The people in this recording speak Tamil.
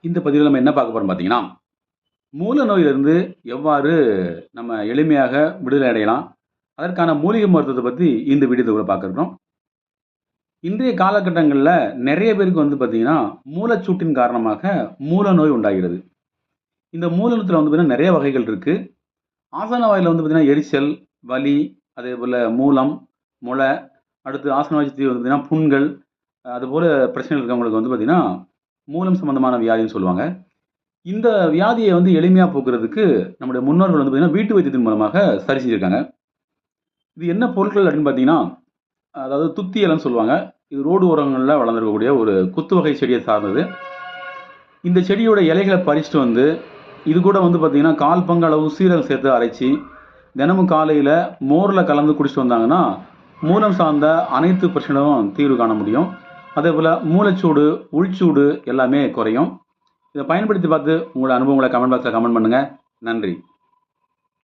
இந்த பதிவில் நம்ம என்ன பார்க்க போறோம் பார்த்தீங்கன்னா, மூல நோயிலிருந்து எவ்வாறு நம்ம எளிமையாக விடுதலை அடையலாம்? அதற்கான மூலிகை மருத்துவத்த பத்தி இந்த வீடியோல பார்க்க இருக்கிறோம். இன்றைய காலகட்டங்கள்ல நெறைய பேருக்கு வந்து பார்த்தீங்கன்னா, மூலச்சூட்டின் காரணமாக மூல நோய் உண்டாகிறது. இந்த மூலத்துல வந்து பார்த்தீங்கன்னா நெறைய வகைகள் இருக்கு. ஆசன வாயில வந்து பார்த்தீங்கன்னா எரிச்சல், வலி, அதேபோல மூலம், முழ, அடுத்து ஆசன வாய் சுத்தி வந்து பார்த்தீங்கன்னா புண்கள், அதுபோல பிரச்சனைகள் இருக்கவங்களுக்கு வந்து பார்த்தீங்கன்னா, மூலம் சம்பந்தமான வியாதின்னு சொல்லுவாங்க. இந்த வியாதிய வந்து எளிமையா போக்குறதுக்கு, நம்முடைய முன்னோர்கள் வந்து பார்த்தீங்கன்னா, வீட்டு வைத்தியத்தின் மூலமாக சரி செஞ்சிருக்காங்க. இது என்ன பொருட்கள் அப்படின்னு பார்த்தீங்கன்னா, அதாவது துத்தி இலைன்னு சொல்லுவாங்க. இது ரோடு ஓரங்கள்ல வளர்ந்திருக்கக்கூடிய ஒரு குத்து வகை செடிய சார்ந்தது. இந்த செடியோட இலைகள பறிச்சுட்டு வந்து, இது கூட வந்து பார்த்தீங்கன்னா, 1/4 பங்கு அளவு சீரகம் சேர்த்து அரைச்சு, தினமும் காலையில மோர்ல கலந்து குடிச்சிட்டு வந்தாங்கன்னா, மூலம் சார்ந்த அனைத்து பிரச்சனைகளும் தீர்வு காண முடியும். அதேபோல மூலச்சூடு, உள்சூடு எல்லாமே குறையும். இத பயன்படுத்தி பார்த்து உங்களோட அனுபவங்கள கமெண்ட் பாக்ஸ்ல கமெண்ட் பண்ணுங்க. நன்றி.